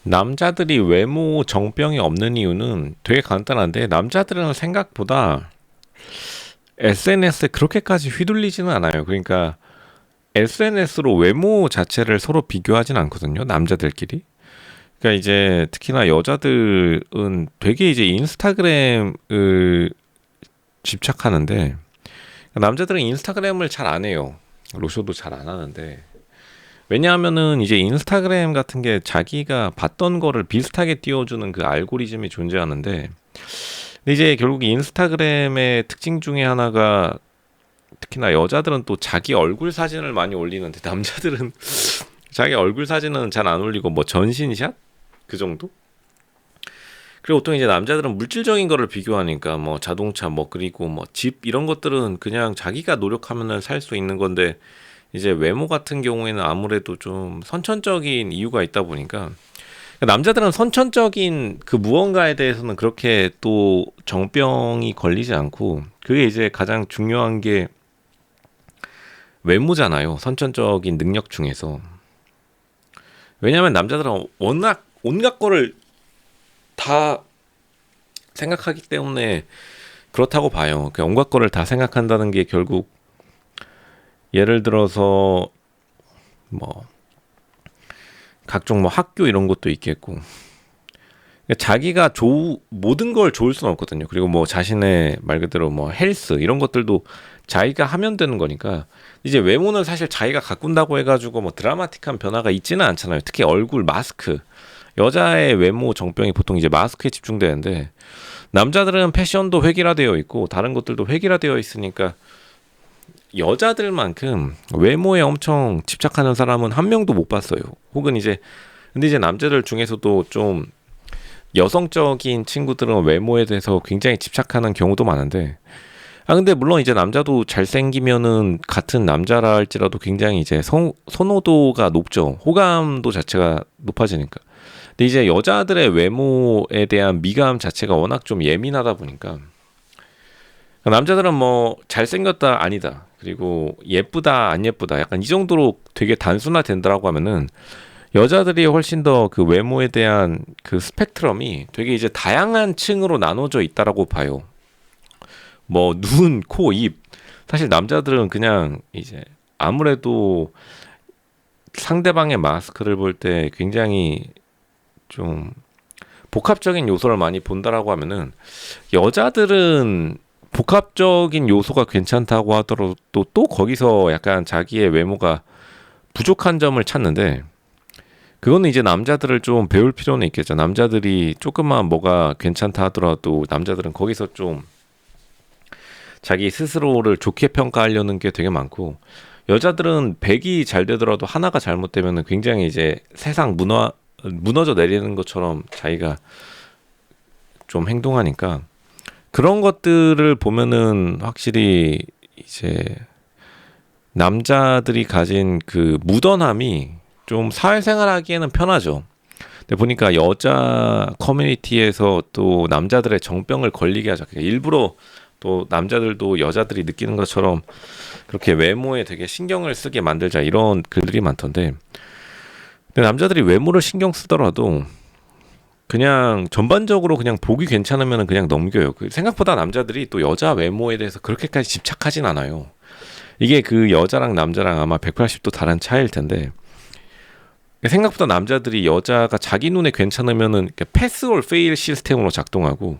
남자들이 외모 정병이 없는 이유는 되게 간단한데, 남자들은 생각보다 SNS에 그렇게까지 휘둘리지는 않아요. 그러니까 SNS로 외모 자체를 서로 비교하진 않거든요, 남자들끼리. 그러니까 이제 특히나 여자들은 되게 이제 인스타그램을 집착하는데, 남자들은 인스타그램을 잘 안 해요. 로쇼도 잘 안 하는데, 왜냐하면은 이제 인스타그램 같은 게 자기가 봤던 거를 비슷하게 띄워주는 그 알고리즘이 존재하는데, 근데 이제 결국 인스타그램의 특징 중에 하나가, 특히나 여자들은 또 자기 얼굴 사진을 많이 올리는데, 남자들은 자기 얼굴 사진은 잘 안 올리고 뭐 전신샷 그 정도. 그리고 보통 이제 남자들은 물질적인 거를 비교하니까 뭐 자동차 뭐 그리고 뭐 집 이런 것들은 그냥 자기가 노력하면은 살 수 있는 건데, 이제 외모 같은 경우에는 아무래도 좀 선천적인 이유가 있다 보니까, 남자들은 선천적인 그 무언가에 대해서는 그렇게 또 정병이 걸리지 않고, 그게 이제 가장 중요한 게 외모잖아요. 선천적인 능력 중에서. 왜냐하면 남자들은 워낙 온갖 거를 다 생각하기 때문에 그렇다고 봐요. 그 온갖 거를 다 생각한다는 게 결국, 예를 들어서 뭐 각종 뭐 학교 이런 것도 있겠고, 그러니까 자기가 모든 걸 좋을 수는 없거든요. 그리고 뭐 자신의 말 그대로 뭐 헬스 이런 것들도 자기가 하면 되는 거니까, 이제 외모는 사실 자기가 가꾼다고 해가지고 뭐 드라마틱한 변화가 있지는 않잖아요. 특히 얼굴 마스크, 여자의 외모 정병이 보통 이제 마스크에 집중되는데, 남자들은 패션도 획일화되어 있고 다른 것들도 획일화되어 있으니까, 여자들만큼 외모에 엄청 집착하는 사람은 한 명도 못 봤어요. 혹은 이제, 근데 이제 남자들 중에서도 좀 여성적인 친구들은 외모에 대해서 굉장히 집착하는 경우도 많은데, 근데 물론 이제 남자도 잘생기면은 같은 남자라 할지라도 굉장히 이제 선호도가 높죠. 호감도 자체가 높아지니까. 근데 이제 여자들의 외모에 대한 미감 자체가 워낙 좀 예민하다 보니까, 남자들은 뭐 잘생겼다 아니다, 그리고 예쁘다 안 예쁘다, 약간 이 정도로 되게 단순화된다라고 하면은, 여자들이 훨씬 더 그 외모에 대한 그 스펙트럼이 되게 이제 다양한 층으로 나눠져 있다라고 봐요. 뭐 눈, 코, 입. 사실 남자들은 그냥 이제 아무래도 상대방의 마스크를 볼 때 굉장히 좀 복합적인 요소를 많이 본다라고 하면은, 여자들은 복합적인 요소가 괜찮다고 하더라도 또 거기서 약간 자기의 외모가 부족한 점을 찾는데, 그거는 이제 남자들을 좀 배울 필요는 있겠죠. 남자들이 조금만 뭐가 괜찮다 하더라도 남자들은 거기서 좀 자기 스스로를 좋게 평가하려는 게 되게 많고, 여자들은 100이 잘 되더라도 하나가 잘못되면 굉장히 이제 세상 무너져 내리는 것처럼 자기가 좀 행동하니까, 그런 것들을 보면은 확실히 이제 남자들이 가진 그 무던함이 좀 사회생활하기에는 편하죠. 근데 보니까 여자 커뮤니티에서 또 남자들의 정병을 걸리게 하죠. 그러니까 일부러 또 남자들도 여자들이 느끼는 것처럼 그렇게 외모에 되게 신경을 쓰게 만들자, 이런 글들이 많던데, 근데 남자들이 외모를 신경 쓰더라도 그냥 전반적으로 그냥 보기 괜찮으면 그냥 넘겨요. 생각보다 남자들이 또 여자 외모에 대해서 그렇게까지 집착하진 않아요. 이게 그 여자랑 남자랑 아마 180도 다른 차이일 텐데, 생각보다 남자들이 여자가 자기 눈에 괜찮으면은 패스 올 페일 시스템으로 작동하고,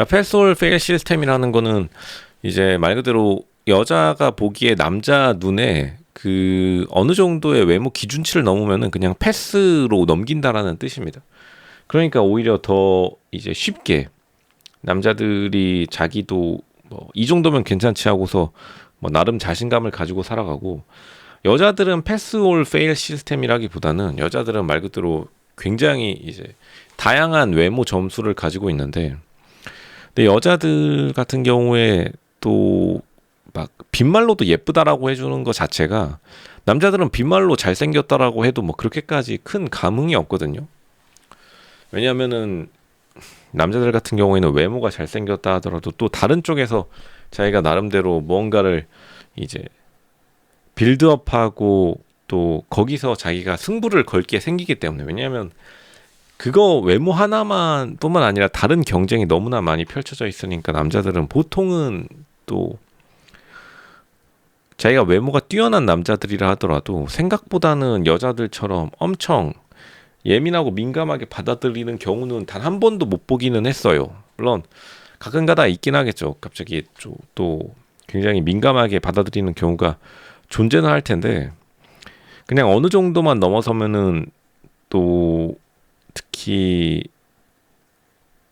패스 올 페일 시스템이라는 거는 이제 말 그대로 여자가 보기에 남자 눈에 그 어느 정도의 외모 기준치를 넘으면은 그냥 패스로 넘긴다라는 뜻입니다. 그러니까 오히려 더 이제 쉽게 남자들이 자기도 뭐 이 정도면 괜찮지 하고서 뭐 나름 자신감을 가지고 살아가고, 여자들은 패스 올 페일 시스템이라기보다는 여자들은 말 그대로 굉장히 이제 다양한 외모 점수를 가지고 있는데, 근데 여자들 같은 경우에 또 막 빈말로도 예쁘다라고 해주는 것 자체가, 남자들은 빈말로 잘생겼다라고 해도 뭐 그렇게까지 큰 감흥이 없거든요. 왜냐면은 남자들 같은 경우에는 외모가 잘생겼다 하더라도 또 다른 쪽에서 자기가 나름대로 무언가를 이제 빌드업하고 또 거기서 자기가 승부를 걸게 생기기 때문에. 왜냐하면 그거 외모 하나만 뿐만 아니라 다른 경쟁이 너무나 많이 펼쳐져 있으니까 남자들은 보통은 또 자기가 외모가 뛰어난 남자들이라 하더라도 생각보다는 여자들처럼 엄청 예민하고 민감하게 받아들이는 경우는 단 한 번도 못 보기는 했어요. 물론 가끔가다 있긴 하겠죠. 갑자기 또 굉장히 민감하게 받아들이는 경우가 존재는 할 텐데, 그냥 어느 정도만 넘어서면은 또 특히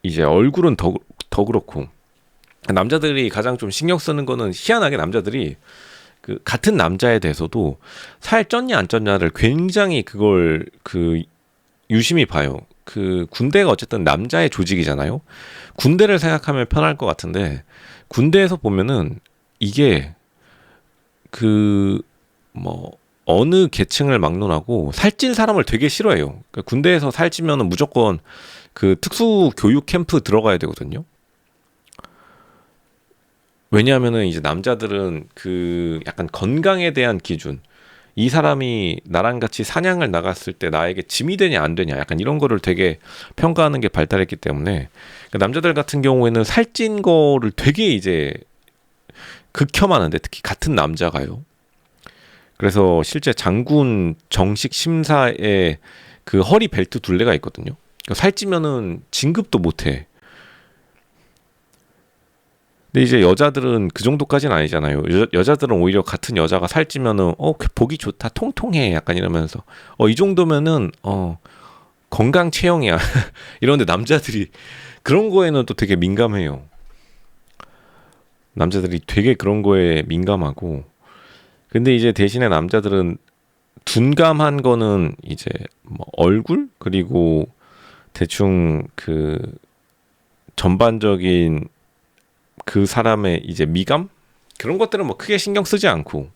이제 얼굴은 더 그렇고, 남자들이 가장 좀 신경 쓰는 거는 희한하게 남자들이 그 같은 남자에 대해서도 살 쪘냐 안 쪘냐를 굉장히 그걸 유심히 봐요. 그 군대가 어쨌든 남자의 조직이잖아요. 군대를 생각하면 편할 것 같은데 군대에서 보면은 이게 그 뭐 어느 계층을 막론하고 살찐 사람을 되게 싫어해요. 그러니까 군대에서 살찌면은 무조건 그 특수 교육 캠프 들어가야 되거든요. 왜냐하면은 이제 남자들은 그 약간 건강에 대한 기준, 이 사람이 나랑 같이 사냥을 나갔을 때 나에게 짐이 되냐 안 되냐, 약간 이런 거를 되게 평가하는 게 발달했기 때문에 그 남자들 같은 경우에는 살찐 거를 되게 이제 극혐하는데, 특히 같은 남자가요. 그래서 실제 장군 정식 심사에 그 허리 벨트 둘레가 있거든요. 그러니까 살찌면은 진급도 못해. 근데 이제 여자들은 그 정도까지는 아니잖아요. 여자들은 오히려 같은 여자가 살찌면은 보기 좋다, 통통해, 약간 이러면서 이 정도면은 건강 체형이야. 이런데 남자들이 그런 거에는 또 되게 민감해요. 남자들이 되게 그런 거에 민감하고. 근데 이제 대신에 남자들은 둔감한 거는 이제 뭐 얼굴, 그리고 대충 그 전반적인 그 사람의 이제 미감? 그런 것들은 뭐 크게 신경 쓰지 않고.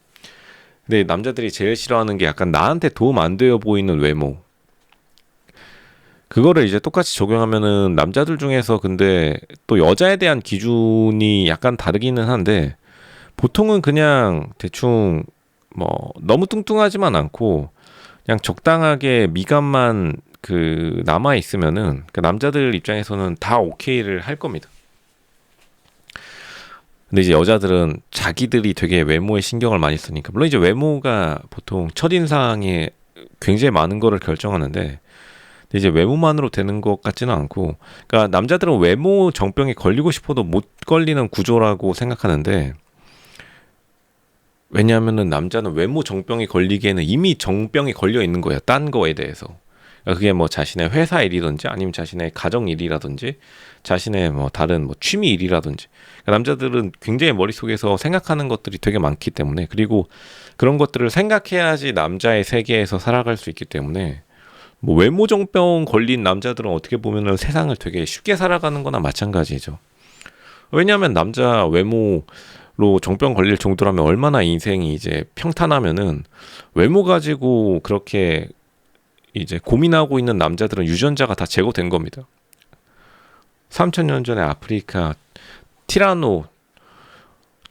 근데 남자들이 제일 싫어하는 게 약간 나한테 도움 안 되어 보이는 외모. 그거를 이제 똑같이 적용하면은 남자들 중에서 근데 또 여자에 대한 기준이 약간 다르기는 한데, 보통은 그냥 대충 뭐 너무 뚱뚱하지만 않고 그냥 적당하게 미감만 그 남아 있으면은 그 남자들 입장에서는 다 오케이를 할 겁니다. 근데 이제 여자들은 자기들이 되게 외모에 신경을 많이 쓰니까, 물론 이제 외모가 보통 첫인상에 굉장히 많은 거를 결정하는데, 근데 이제 외모만으로 되는 것 같지는 않고, 그러니까 남자들은 외모 정병에 걸리고 싶어도 못 걸리는 구조라고 생각하는데, 왜냐하면은 남자는 외모 정병에 걸리기에는 이미 정병이 걸려 있는 거예요. 딴 거에 대해서. 그러니까 그게 뭐 자신의 회사 일이든지 아니면 자신의 가정 일이라든지 자신의 뭐 다른 뭐 취미 일이라든지, 그러니까 남자들은 굉장히 머릿속에서 생각하는 것들이 되게 많기 때문에, 그리고 그런 것들을 생각해야지 남자의 세계에서 살아갈 수 있기 때문에, 뭐 외모 정병 걸린 남자들은 어떻게 보면은 세상을 되게 쉽게 살아가는 거나 마찬가지죠. 왜냐하면 남자 외모로 정병 걸릴 정도라면 얼마나 인생이 이제 평탄하면은, 외모 가지고 그렇게 이제 고민하고 있는 남자들은 유전자가 다 제거된 겁니다. 3000년 전에 아프리카 티라노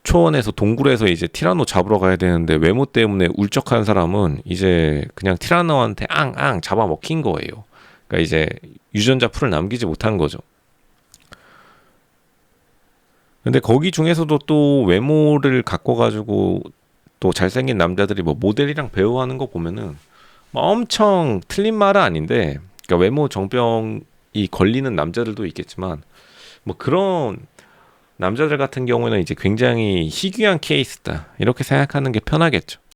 초원에서 동굴에서 이제 티라노 잡으러 가야 되는데 외모 때문에 울적한 사람은 이제 그냥 티라노한테 앙앙 잡아먹힌 거예요. 그러니까 이제 유전자 풀을 남기지 못한 거죠. 근데 거기 중에서도 또 외모를 갖고 가지고 또 잘생긴 남자들이 뭐 모델이랑 배우하는 거 보면은 뭐 엄청 틀린 말은 아닌데, 그러니까 외모 정병이 걸리는 남자들도 있겠지만 뭐 그런 남자들 같은 경우에는 이제 굉장히 희귀한 케이스다, 이렇게 생각하는 게 편하겠죠.